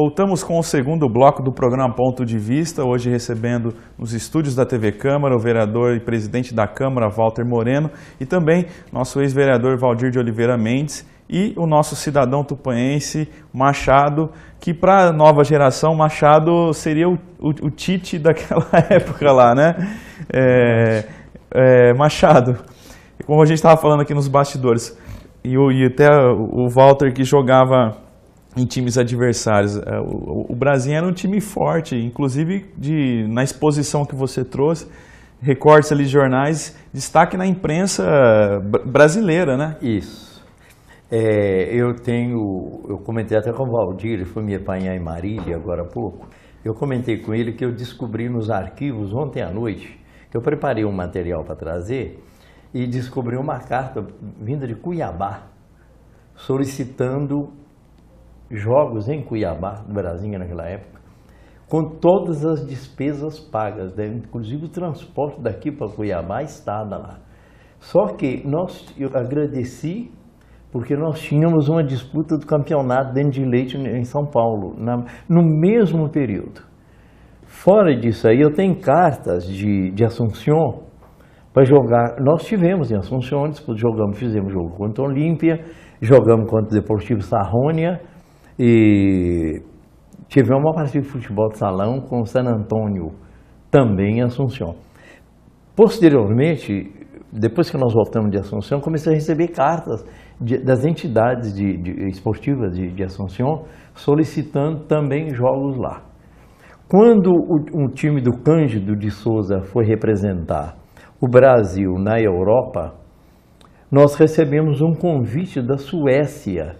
Voltamos com o segundo bloco do programa Ponto de Vista, hoje recebendo nos estúdios da TV Câmara o vereador e presidente da Câmara, Walter Moreno, e também nosso ex-vereador Valdir de Oliveira Mendes e o nosso cidadão tupanense Machado, que para a nova geração, Machado seria o Tite daquela época lá, né? Machado, como a gente estava falando aqui nos bastidores, e até o Walter que jogava em times adversários. O Brasil era um time forte, inclusive na exposição que você trouxe, recortes ali de jornais, destaque na imprensa brasileira, né? Isso. Eu comentei até com o Valdir, ele foi me apanhar em Marília agora há pouco. Eu comentei com ele que eu descobri nos arquivos ontem à noite, que eu preparei um material para trazer e descobri uma carta vinda de Cuiabá, solicitando jogos em Cuiabá, no Brasil naquela época, com todas as despesas pagas, né? Inclusive o transporte daqui para Cuiabá estava lá. Só que eu agradeci porque nós tínhamos uma disputa do campeonato dentro de leite em São Paulo, no mesmo período. Fora disso aí, eu tenho cartas de Assunção para jogar. Nós tivemos em Assunção, fizemos jogo contra a Olímpia, jogamos contra o Deportivo Sarrônia, e tivemos uma partida de futebol de salão com o San Antônio, também em Assunção. Posteriormente, depois que nós voltamos de Assunção, comecei a receber cartas das entidades esportivas de Assunção, solicitando também jogos lá. Quando um time do Cândido de Souza foi representar o Brasil na Europa, nós recebemos um convite da Suécia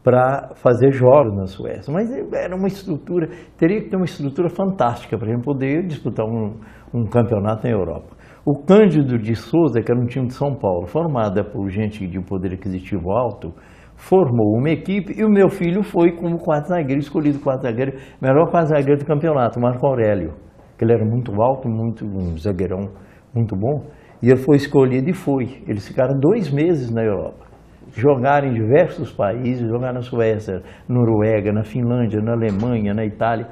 para fazer jogos na Suécia, mas era uma estrutura, teria que ter uma estrutura fantástica para a gente poder disputar um campeonato na Europa. O Cândido de Souza, que era um time de São Paulo, formado por gente de poder aquisitivo alto, formou uma equipe e o meu filho foi como quarto zagueiro, escolhido quarto zagueiro, melhor quarto zagueiro do campeonato, Marco Aurélio, que ele era muito alto, um zagueirão muito bom, e ele foi escolhido e foi. Eles ficaram 2 meses na Europa. Jogaram em diversos países, jogaram na Suécia, Noruega, na Finlândia, na Alemanha, na Itália.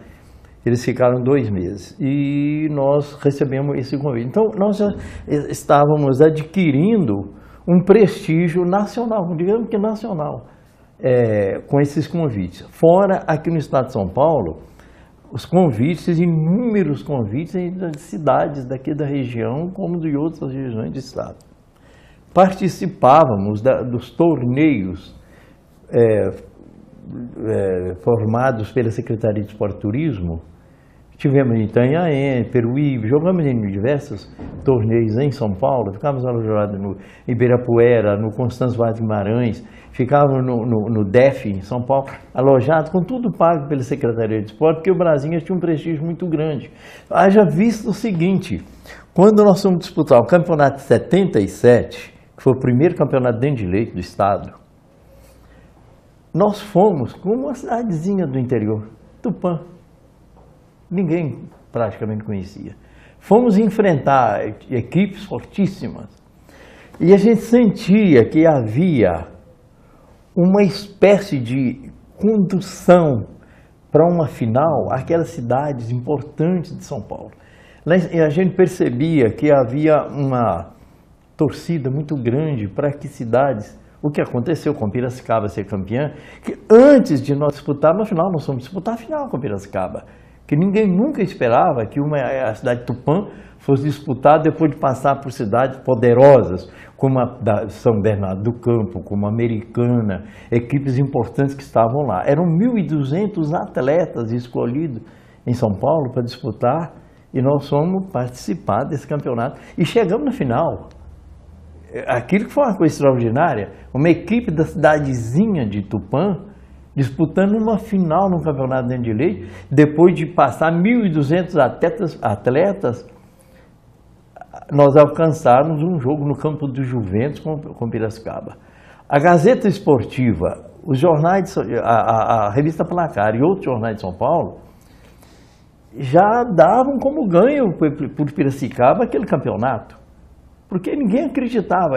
Eles ficaram 2 meses e nós recebemos esse convite. Então, nós já estávamos adquirindo um prestígio nacional, digamos que nacional, com esses convites. Fora, aqui no estado de São Paulo, os convites, inúmeros convites de cidades daqui da região, como de outras regiões do estado. Participávamos dos torneios formados pela Secretaria de Esporte e Turismo. Tivemos em Itanhaém, Peruíbe, jogamos em diversos torneios em São Paulo, ficávamos alojados no Ibirapuera, no Constâncio Vaz de Guimarães, ficávamos no DEF em São Paulo, alojados com tudo pago pela Secretaria de Esporte, porque o Brasil tinha um prestígio muito grande. Haja visto o seguinte, quando nós fomos disputar o campeonato de 77, que foi o primeiro campeonato dentro de leite do estado, nós fomos com uma cidadezinha do interior, Tupã. Ninguém praticamente conhecia. Fomos enfrentar equipes fortíssimas e a gente sentia que havia uma espécie de condução para uma final aquelas cidades importantes de São Paulo. E a gente percebia que havia uma torcida muito grande para que cidades, o que aconteceu com Piracicaba ser campeã, que antes de nós disputarmos a final, nós fomos disputar a final com Piracicaba, que ninguém nunca esperava que a cidade de Tupã fosse disputada depois de passar por cidades poderosas, como a da São Bernardo do Campo, como a Americana, equipes importantes que estavam lá. Eram 1.200 atletas escolhidos em São Paulo para disputar e nós fomos participar desse campeonato e chegamos na final. Aquilo que foi uma coisa extraordinária, uma equipe da cidadezinha de Tupã disputando uma final no campeonato dentro de leite, depois de passar 1.200 atletas, nós alcançarmos um jogo no campo do Juventus com Piracicaba. A Gazeta Esportiva, os jornais, a revista Placar e outros jornais de São Paulo já davam como ganho por Piracicaba aquele campeonato, porque ninguém acreditava,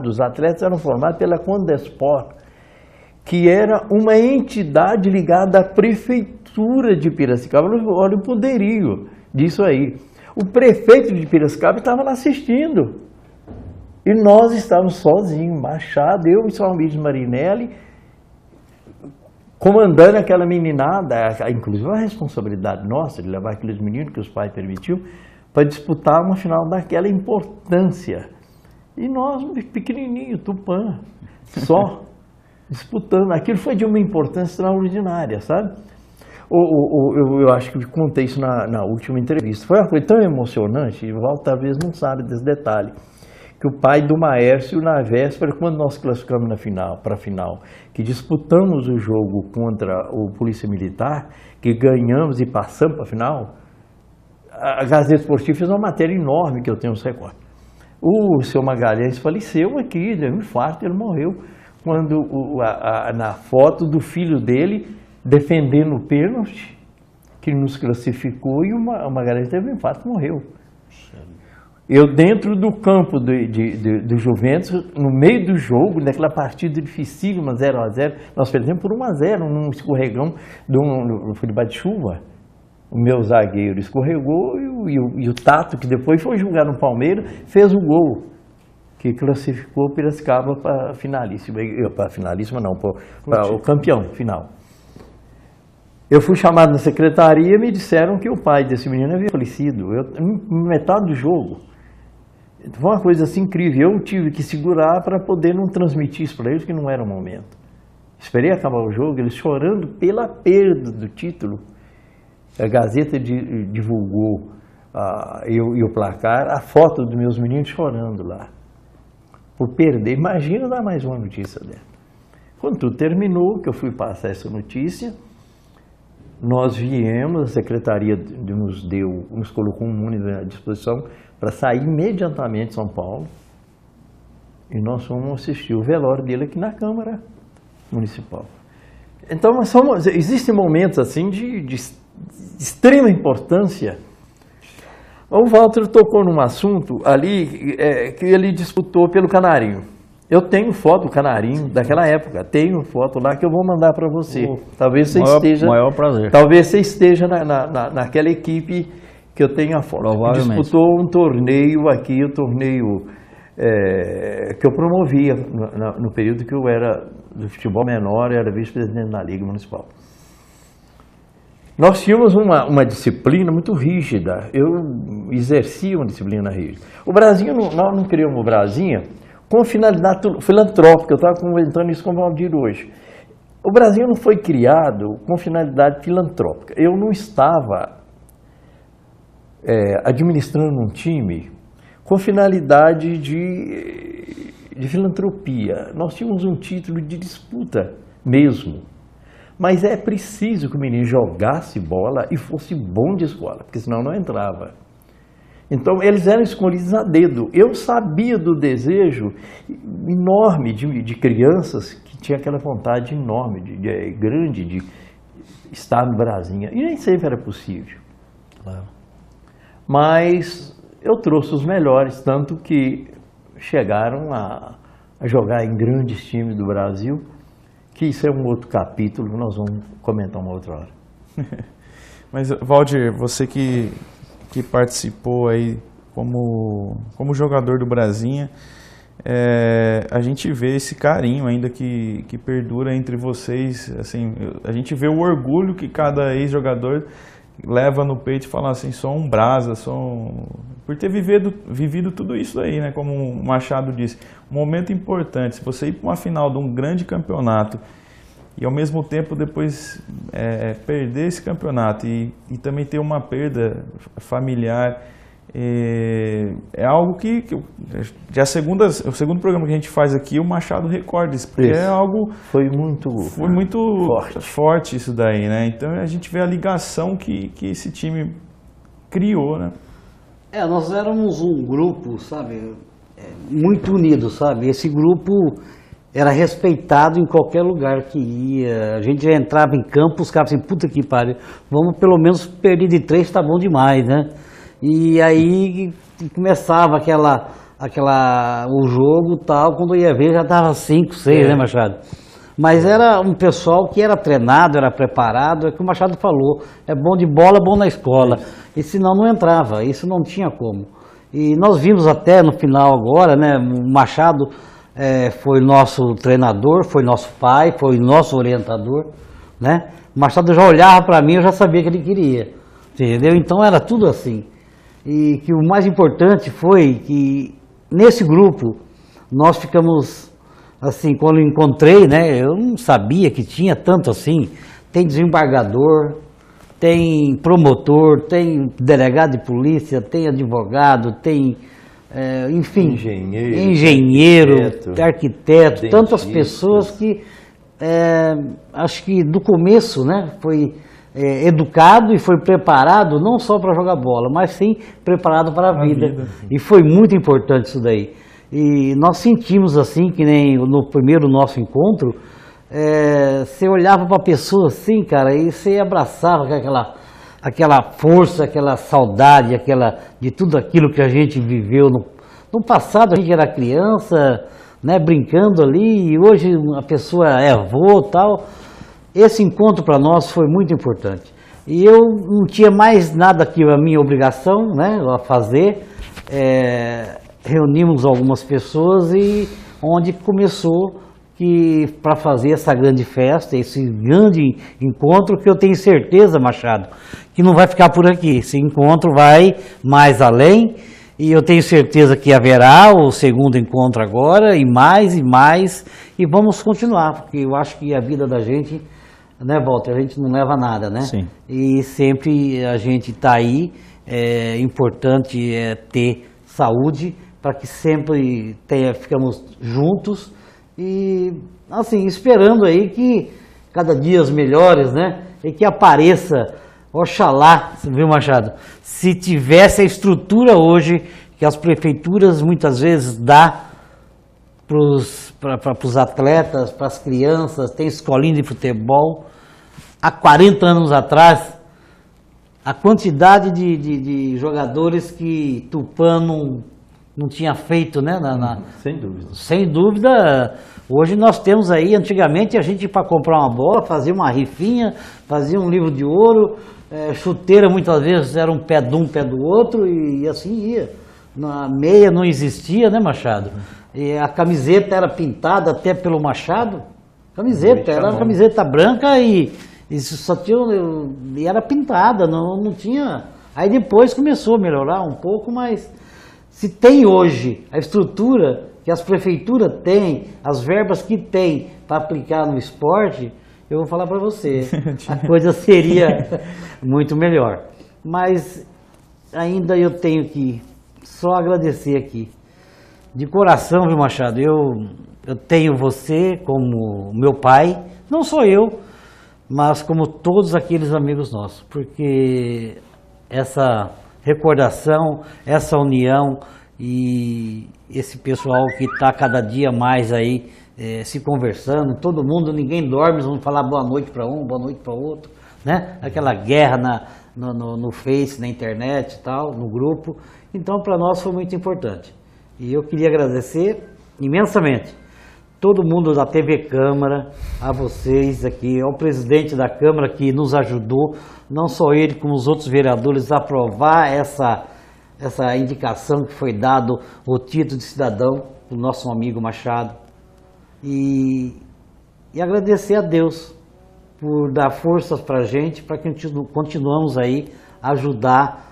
os atletas eram formados pela Condesport, que era uma entidade ligada à prefeitura de Piracicaba. Olha o poderio disso aí. O prefeito de Piracicaba estava lá assistindo. E nós estávamos sozinhos, Machado, eu e São Luís Marinelli, comandando aquela meninada, inclusive a responsabilidade nossa de levar aqueles meninos que os pais permitiu, para disputar uma final daquela importância. E nós, pequenininho, Tupã, só disputando. Aquilo foi de uma importância extraordinária, sabe? Eu acho que contei isso na última entrevista. Foi uma coisa tão emocionante, o Walter talvez não sabe desse detalhe, que o pai do Maércio, na véspera, quando nós classificamos para a final, que disputamos o jogo contra o Polícia Militar, que ganhamos e passamos para a final, a Gazeta Esportiva fez uma matéria enorme que eu tenho nos recortes. O seu Magalhães faleceu aqui, deu um infarto, ele morreu, quando na foto do filho dele defendendo o pênalti, que nos classificou, e o Magalhães teve um infarto e morreu. Eu dentro do campo do Juventus, no meio do jogo, naquela partida dificílima, 0-0, nós perdemos por 1-0, num escorregão foi debaixo de chuva. O meu zagueiro escorregou e o Tato, que depois foi jogar no Palmeiras, fez o gol, que classificou Piracicaba para finalíssima. Para finalíssima não, para o campeão final. Eu fui chamado na secretaria e me disseram que o pai desse menino havia falecido. Metade do jogo. Foi uma coisa assim incrível. Eu tive que segurar para poder não transmitir isso para eles, que não era o momento. Esperei acabar o jogo, eles chorando pela perda do título. A Gazeta divulgou e o placar, a foto dos meus meninos chorando lá. Por perder. Imagina dar mais uma notícia dela. Quando tudo terminou, que eu fui passar essa notícia, nós viemos, a secretaria nos colocou um ônibus à disposição para sair imediatamente de São Paulo, e nós fomos assistir o velório dele aqui na Câmara Municipal. Então, existem momentos assim de extrema importância. O Walter tocou num assunto ali que ele disputou pelo Canarinho. Eu tenho foto do Canarinho daquela época, tenho foto lá que eu vou mandar para você. Talvez você esteja. Maior prazer. Talvez você esteja naquela equipe que eu tenho a foto. Provavelmente. Disputou um torneio aqui, o torneio que eu promovia no período que eu era do futebol menor, eu era vice-presidente da Liga Municipal. Nós tínhamos uma disciplina muito rígida, eu exercia uma disciplina rígida. O Brasinha, nós não criamos o Brasinha com finalidade filantrópica, eu estava comentando isso com o Valdir hoje. O Brasinha não foi criado com finalidade filantrópica. Eu não estava administrando um time com finalidade de filantropia. Nós tínhamos um título de disputa mesmo. Mas é preciso que o menino jogasse bola e fosse bom de escola, porque senão não entrava. Então, eles eram escolhidos a dedo. Eu sabia do desejo enorme de crianças que tinham aquela vontade enorme, grande, de estar no Brasinha. E nem sempre era possível. Claro. Mas eu trouxe os melhores, tanto que chegaram a jogar em grandes times do Brasil, que isso é um outro capítulo que nós vamos comentar uma outra hora. Mas, Valdir, você que participou aí como jogador do Brasinha, a gente vê esse carinho ainda que perdura entre vocês. Assim, a gente vê o orgulho que cada ex-jogador leva no peito e fala assim, sou um brasa, por ter vivido tudo isso aí, né? Como o Machado disse, um momento importante. Se você ir para uma final de um grande campeonato e ao mesmo tempo depois perder esse campeonato e também ter uma perda familiar, é algo que o segundo programa que a gente faz aqui, o Machado recorda isso, porque é algo... Foi muito forte isso daí, né? Então a gente vê a ligação que esse time criou, né? Nós éramos um grupo, sabe, muito unido, sabe? Esse grupo era respeitado em qualquer lugar que ia. A gente já entrava em campo, os caras assim, puta que pariu, vamos pelo menos perder de 3, tá bom demais, né? E aí começava o jogo e tal, quando ia ver já dava 5, 6, né, Machado? Mas era um pessoal que era treinado, era preparado, é o que o Machado falou, é bom de bola, bom na escola. E senão não entrava, isso não tinha como. E nós vimos até no final agora, né, o Machado foi nosso treinador, foi nosso pai, foi nosso orientador, né? O Machado já olhava para mim, eu já sabia que ele queria, entendeu? Então era tudo assim. E que o mais importante foi que nesse grupo nós ficamos, assim, quando eu encontrei, né, eu não sabia que tinha tanto assim, tem desembargador, tem promotor, tem delegado de polícia, tem advogado, tem, enfim, engenheiro, arquiteto, tantas pessoas que, acho que do começo, né, foi educado e foi preparado não só para jogar bola, mas sim preparado para a vida. E foi muito importante isso daí. E nós sentimos assim, que nem no primeiro nosso encontro, você olhava para a pessoa assim, cara, e você abraçava aquela força, aquela saudade, de tudo aquilo que a gente viveu no passado. A gente era criança, né, brincando ali, e hoje a pessoa é avô e tal. Esse encontro para nós foi muito importante. E eu não tinha mais nada que a minha obrigação, né, a fazer. Reunimos algumas pessoas e onde começou para fazer essa grande festa, esse grande encontro, que eu tenho certeza, Machado, que não vai ficar por aqui. Esse encontro vai mais além e eu tenho certeza que haverá o segundo encontro agora e mais, e vamos continuar, porque eu acho que a vida da gente, né, Walter, a gente não leva nada, né? Sim. E sempre a gente está aí, é importante ter saúde, para que sempre ficamos juntos e, assim, esperando aí que cada dia os melhores, né? E que apareça, oxalá, viu, Machado? Se tivesse a estrutura hoje que as prefeituras muitas vezes dá para os atletas, para as crianças, tem escolinha de futebol. Há 40 anos atrás, a quantidade de jogadores que Tupã não tinha feito, né? Sem dúvida. Sem dúvida. Hoje nós temos aí, antigamente a gente, para comprar uma bola, fazia uma rifinha, fazia um livro de ouro, chuteira muitas vezes era um pé de um, pé do outro, e assim ia. Na meia não existia, né, Machado? E a camiseta era pintada até pelo Machado. Era uma camiseta branca e só tinha, e era pintada, não tinha. Aí depois começou a melhorar um pouco, mas se tem hoje a estrutura que as prefeituras têm, as verbas que tem para aplicar no esporte, eu vou falar para você, a coisa seria muito melhor. Mas ainda eu tenho que só agradecer aqui, de coração, viu, Machado? Eu tenho você como meu pai, não só eu, mas como todos aqueles amigos nossos, porque essa recordação, essa união e esse pessoal que está cada dia mais aí se conversando, todo mundo, ninguém dorme, vamos falar boa noite para um, boa noite para outro, né? Aquela guerra no Face, na internet e tal, no grupo. Então, para nós foi muito importante. E eu queria agradecer imensamente todo mundo da TV Câmara, a vocês aqui, ao presidente da Câmara que nos ajudou, não só ele, como os outros vereadores, a aprovar essa indicação que foi dado, o título de cidadão, do nosso amigo Machado. E agradecer a Deus por dar forças para a gente, para que continuamos aí a ajudar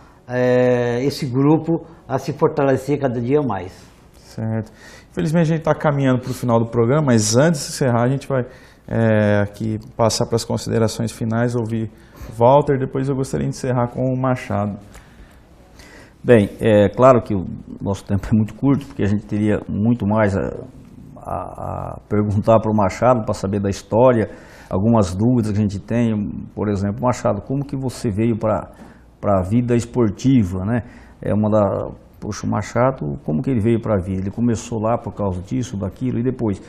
esse grupo a se fortalecer cada dia mais. Certo. Infelizmente a gente está caminhando para o final do programa, mas antes de encerrar a gente vai aqui passar para as considerações finais, ouvir Walter, depois eu gostaria de encerrar com o Machado. Bem, é claro que o nosso tempo é muito curto, porque a gente teria muito mais a perguntar para o Machado, para saber da história, algumas dúvidas que a gente tem. Por exemplo, Machado, como que você veio para a vida esportiva, né? Poxa, o Machado, como que ele veio para a vida? Ele começou lá por causa disso, daquilo, e depois,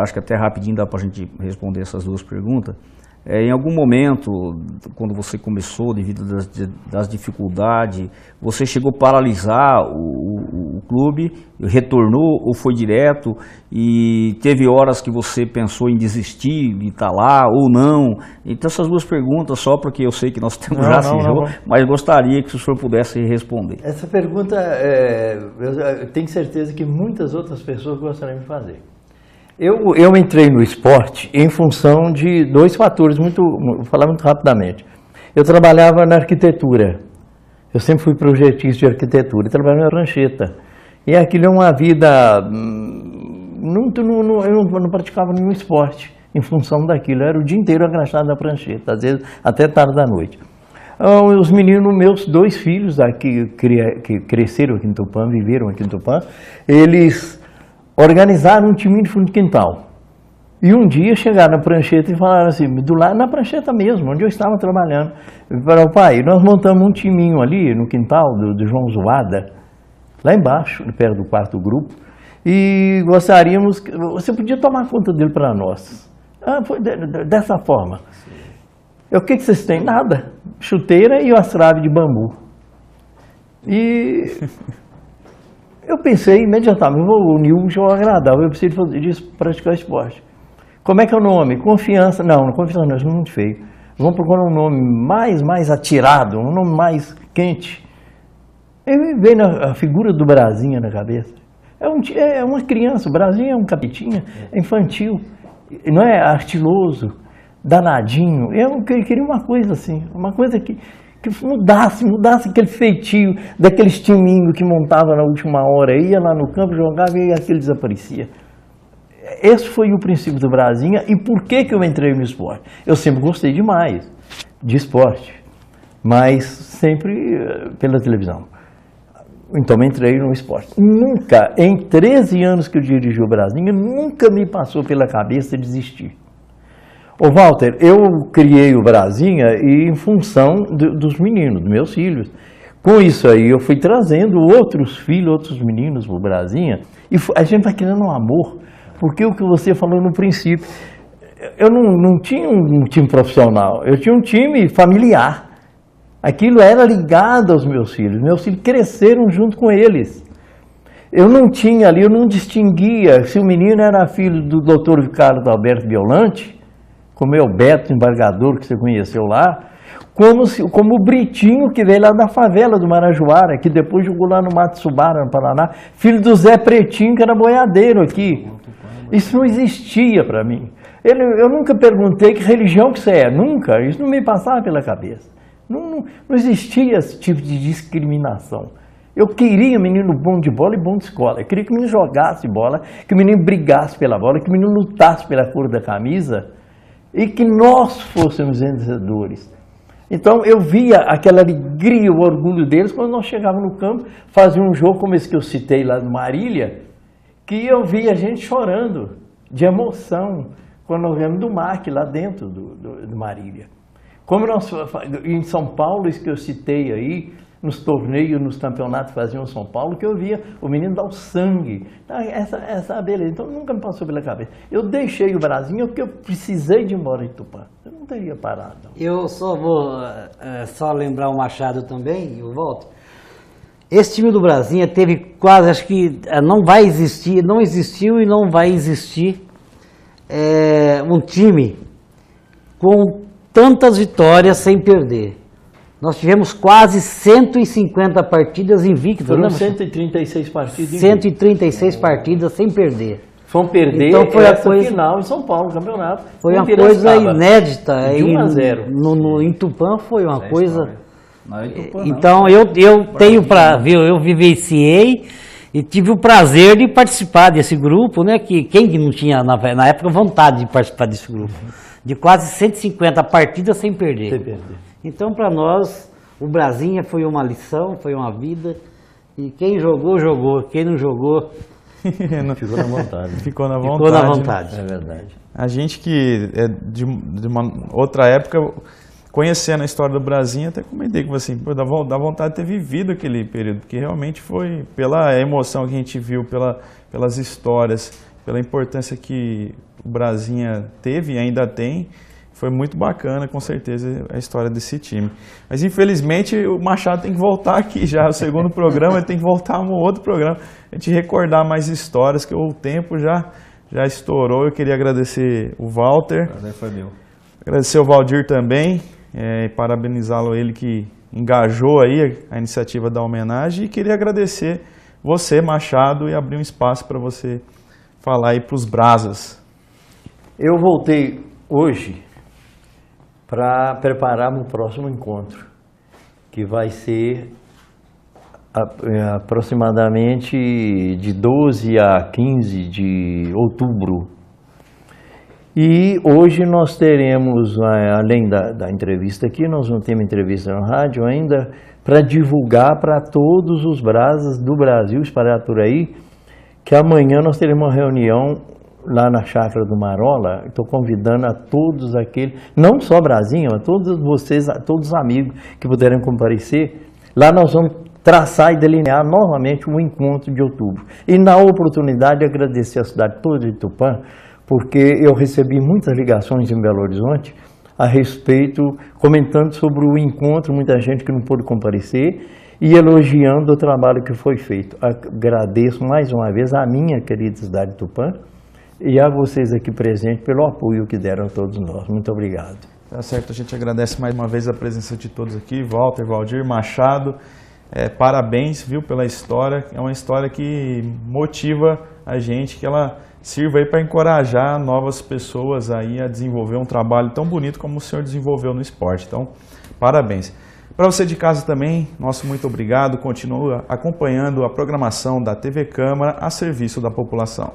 acho que até rapidinho dá para a gente responder essas duas perguntas. Em algum momento, quando você começou, devido das dificuldades, você chegou a paralisar o clube, retornou ou foi direto, e teve horas que você pensou em desistir de estar lá ou não? Então essas duas perguntas só porque eu sei que nós temos mas gostaria que o senhor pudesse responder. Essa pergunta, eu tenho certeza que muitas outras pessoas gostariam de fazer. Eu entrei no esporte em função de dois fatores, vou falar muito rapidamente. Eu trabalhava na arquitetura, eu sempre fui projetista de arquitetura, e trabalhava na prancheta. E aquilo é uma vida, eu não praticava nenhum esporte em função daquilo, eu era o dia inteiro agachado na prancheta, às vezes até tarde da noite. Os meninos, meus dois filhos aqui, que cresceram aqui em Tupã, viveram aqui em Tupã, eles organizaram um time de fundo de quintal. E um dia chegaram na prancheta e falaram assim, do lado, na prancheta mesmo, onde eu estava trabalhando. Falaram, pai, nós montamos um timinho ali no quintal do João Zoada, lá embaixo, perto do quarto grupo, e gostaríamos, você podia tomar conta dele para nós. Foi dessa forma. O que vocês têm? Nada. Chuteira e as traves de bambu. E eu pensei imediatamente, o Nil já é agradável, eu preciso praticar esporte. Como é que é o nome? Confiança. Não, confiança não, isso é muito feio. Vamos procurar um nome mais atirado, um nome mais quente. Eu me veio a figura do Brasinha na cabeça. É uma criança, o Brasinha é um capetinha, é infantil, não é artiloso, danadinho. Eu queria uma coisa assim, uma coisa que mudasse aquele feitio daqueles timinhos que montava na última hora, ia lá no campo, jogava e aquele desaparecia. Esse foi o princípio do Brasinha. E por que eu entrei no esporte? Eu sempre gostei demais de esporte, mas sempre pela televisão. Então entrei no esporte. Nunca, em 13 anos que eu dirigi o Brasinha, nunca me passou pela cabeça desistir. Ô Walter, eu criei o Brasinha em função dos meninos, dos meus filhos. Com isso aí eu fui trazendo outros filhos, outros meninos para o Brasinha, e a gente vai criando um amor, porque o que você falou no princípio, eu não tinha um time profissional, eu tinha um time familiar. Aquilo era ligado aos meus filhos cresceram junto com eles. Eu não tinha ali, eu não distinguia se o menino era filho do Dr. Carlos Alberto Violante, como é o Beto Embargador que você conheceu lá, como o Britinho, que veio lá da favela do Marajoara, que depois jogou lá no Matsubara, no Paraná, filho do Zé Pretinho, que era boiadeiro aqui. Isso não existia para mim. Eu nunca perguntei que religião que você é, nunca, isso não me passava pela cabeça. Não existia esse tipo de discriminação. Eu queria menino bom de bola e bom de escola. Eu queria que o menino jogasse bola, que o menino brigasse pela bola, que o menino lutasse pela cor da camisa e que nós fôssemos vencedores. Então eu via aquela alegria, o orgulho deles quando nós chegávamos no campo, faziam um jogo como esse que eu citei lá no Marília, que eu via a gente chorando de emoção quando nós viemos do MAC lá dentro do Marília. Como nós, em São Paulo, isso que eu citei aí, nos torneios, nos campeonatos que faziam em São Paulo, que eu via o menino dar o sangue. Essa beleza. Então nunca me passou pela cabeça. Eu deixei o Brasinha porque eu precisei de ir embora de Tupã. Eu não teria parado. Não. Eu só vou lembrar o Machado também, eu volto. Esse time do Brasinha teve quase, acho que não vai existir, não existiu e não vai existir um time com tantas vitórias sem perder. Nós tivemos quase 150 partidas invictas. Foram 136 partidas. 136 partidas sem perder. Vão perder então foi a coisa final em São Paulo, campeonato. Foi uma coisa inédita. De 1-0. Em Tupã foi uma coisa. Não é Tupã, então eu tenho eu vivenciei e tive o prazer de participar desse grupo, né? Que quem não tinha na época vontade de participar desse grupo. De quase 150 partidas sem perder. Então, para nós, o Brasinha foi uma lição, foi uma vida. E quem jogou, jogou. Quem não jogou, ficou na vontade. Ficou na vontade. Ficou na vontade. É verdade. A gente que é de uma outra época, conhecendo a história do Brasinha, até comentei com você, dá vontade de ter vivido aquele período, porque realmente foi pela emoção que a gente viu, pelas histórias, pela importância que o Brasinha teve e ainda tem. Foi muito bacana, com certeza, a história desse time. Mas, infelizmente, o Machado tem que voltar aqui já. O segundo programa, ele tem que voltar a um outro programa. A gente recordar mais histórias, que o tempo já estourou. Eu queria agradecer o Walter. Prazer foi meu. Agradecer o Valdir também. E parabenizá-lo, ele que engajou aí a iniciativa da homenagem. E queria agradecer você, Machado, e abrir um espaço para você falar aí para os brasas. Eu voltei hoje para preparar o próximo encontro, que vai ser aproximadamente de 12 a 15 de outubro. E hoje nós teremos, além da entrevista aqui, nós não temos entrevista no rádio ainda, para divulgar para todos os brasas do Brasil, espalhado por aí, que amanhã nós teremos uma reunião lá na Chácara do Marola. Estou convidando a todos aqueles, não só Brasinha, mas todos vocês, todos os amigos que puderem comparecer. Lá nós vamos traçar e delinear novamente o encontro de outubro. E na oportunidade agradecer a cidade toda de Tupã, porque eu recebi muitas ligações em Belo Horizonte a respeito, comentando sobre o encontro, muita gente que não pôde comparecer e elogiando o trabalho que foi feito. Agradeço mais uma vez à minha querida cidade de Tupã e a vocês aqui presentes pelo apoio que deram a todos nós. Muito obrigado. Tá certo, a gente agradece mais uma vez a presença de todos aqui, Walter, Valdir, Machado. Parabéns, viu, pela história. É uma história que motiva a gente, que ela sirva aí para encorajar novas pessoas aí a desenvolver um trabalho tão bonito como o senhor desenvolveu no esporte. Então, parabéns. Para você de casa também, nosso muito obrigado. Continua acompanhando a programação da TV Câmara a serviço da população.